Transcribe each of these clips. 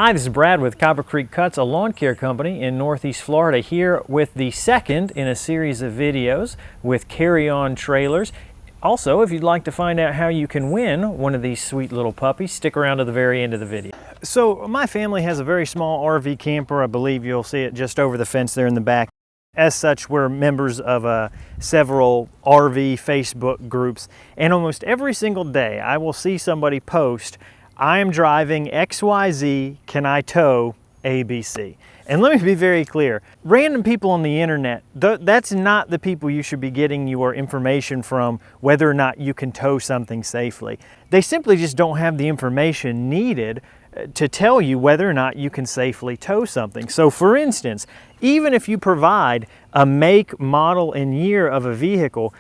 Hi, this is Brad with Copper Creek Cuts, a lawn care company in Northeast Florida, here with the second in a series of videos with carry-on trailers. Also, if you'd like to find out how you can win one of these sweet little puppies, stick around to the very end of the video. So my family has a very small RV camper. I believe you'll see it just over the fence there in the back. As such, we're members of several RV Facebook groups, and almost every single day I will see somebody post, "I am driving XYZ, can I tow ABC?" And let me be very clear, random people on the internet, that's not the people you should be getting your information from, whether or not you can tow something safely. They simply just don't have the information needed to tell you whether or not you can safely tow something. So for instance, even if you provide a make, model, and year of a vehicle,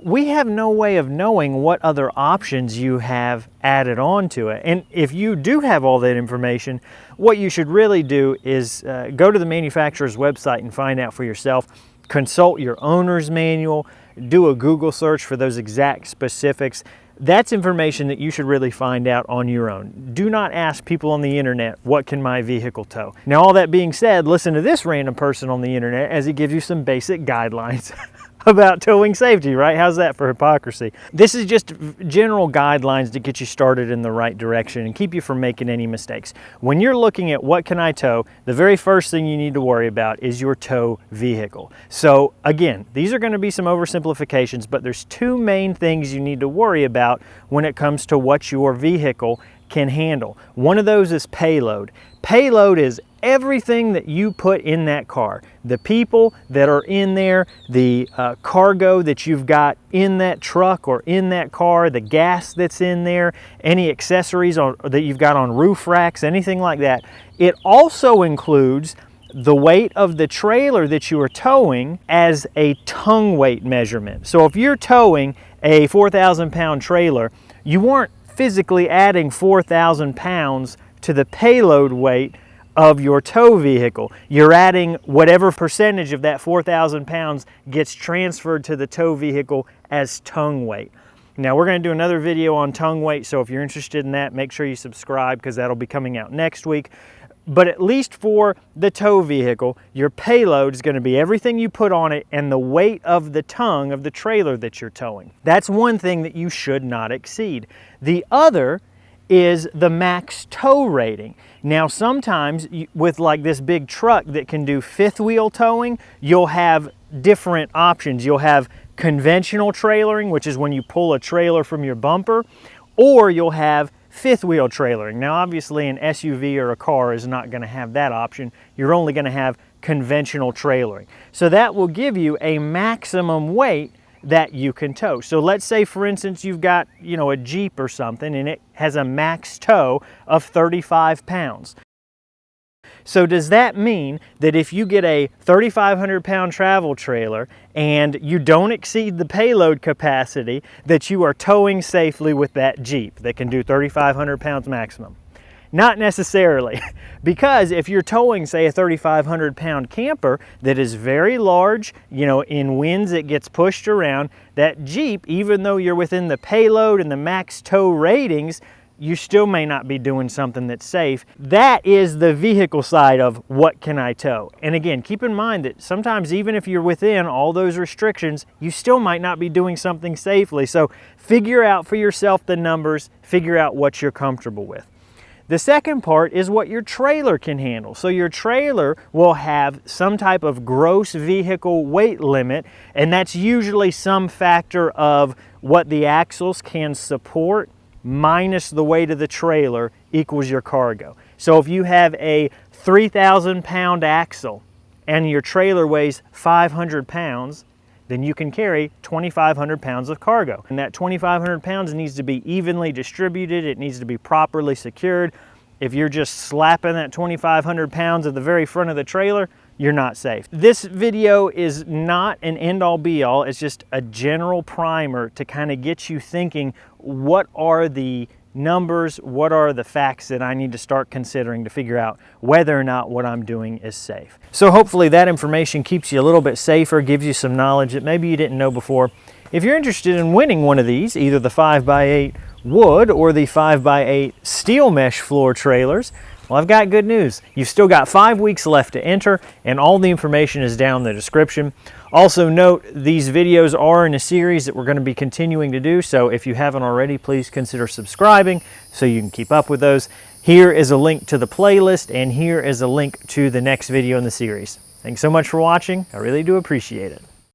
we have no way of knowing what other options you have added on to it. And if you do have all that information, what you should really do is go to the manufacturer's website and find out for yourself. Consult your owner's manual, do a Google search for those exact specifics. That's information that you should really find out on your own. Do not ask people on the internet, what can my vehicle tow? Now, all that being said, listen to this random person on the internet as he gives you some basic guidelines about towing safety, right? How's that for hypocrisy? This is just general guidelines to get you started in the right direction and keep you from making any mistakes. When you're looking at what can I tow, the very first thing you need to worry about is your tow vehicle. So again, these are going to be some oversimplifications, but there's two main things you need to worry about when it comes to what your vehicle can handle. One of those is payload. Payload is everything that you put in that car. The people that are in there, the cargo that you've got in that truck or in that car, the gas that's in there, any accessories that you've got on roof racks, anything like that. It also includes the weight of the trailer that you are towing as a tongue weight measurement. So if you're towing a 4,000 pound trailer, you aren't physically adding 4,000 pounds to the payload weight of your tow vehicle. You're adding whatever percentage of that 4,000 pounds gets transferred to the tow vehicle as tongue weight. Now we're going to do another video on tongue weight, so if you're interested in that, make sure you subscribe because that'll be coming out next week. But at least for the tow vehicle, your payload is going to be everything you put on it and the weight of the tongue of the trailer that you're towing. That's one thing that you should not exceed. The other is the max tow rating. Now sometimes with like this big truck that can do fifth wheel towing, you'll have different options. You'll have conventional trailering, which is when you pull a trailer from your bumper, or you'll have fifth wheel trailering. Now obviously an SUV or a car is not going to have that option. You're only going to have conventional trailering. So that will give you a maximum weight that you can tow. So let's say for instance you've got, a Jeep or something and it has a max tow of 35 pounds. So does that mean that if you get a 3,500 pound travel trailer and you don't exceed the payload capacity, that you are towing safely with that Jeep that can do 3,500 pounds maximum? Not necessarily, because if you're towing, say, a 3,500 pound camper that is very large, in winds it gets pushed around, that Jeep, even though you're within the payload and the max tow ratings, you still may not be doing something that's safe. That is the vehicle side of what can I tow. And again, keep in mind that sometimes even if you're within all those restrictions, you still might not be doing something safely. So figure out for yourself the numbers, figure out what you're comfortable with. The second part is what your trailer can handle. So your trailer will have some type of gross vehicle weight limit, and that's usually some factor of what the axles can support minus the weight of the trailer equals your cargo. So if you have a 3,000 pound axle and your trailer weighs 500 pounds, then you can carry 2,500 pounds of cargo. And that 2,500 pounds needs to be evenly distributed. It needs to be properly secured. If you're just slapping that 2,500 pounds at the very front of the trailer, you're not safe. This video is not an end-all be-all. It's just a general primer to kind of get you thinking, what are the numbers, what are the facts that I need to start considering to figure out whether or not what I'm doing is safe. So hopefully that information keeps you a little bit safer, gives you some knowledge that maybe you didn't know before. If you're interested in winning one of these, either the 5x8 wood or the 5x8 steel mesh floor trailers, Well, I've got good news. You've still got 5 weeks left to enter, and all the information is down in the description. Also note, these videos are in a series that we're going to be continuing to do, so if you haven't already, please consider subscribing so you can keep up with those. Here is a link to the playlist, and here is a link to the next video in the series. Thanks so much for watching. I really do appreciate it.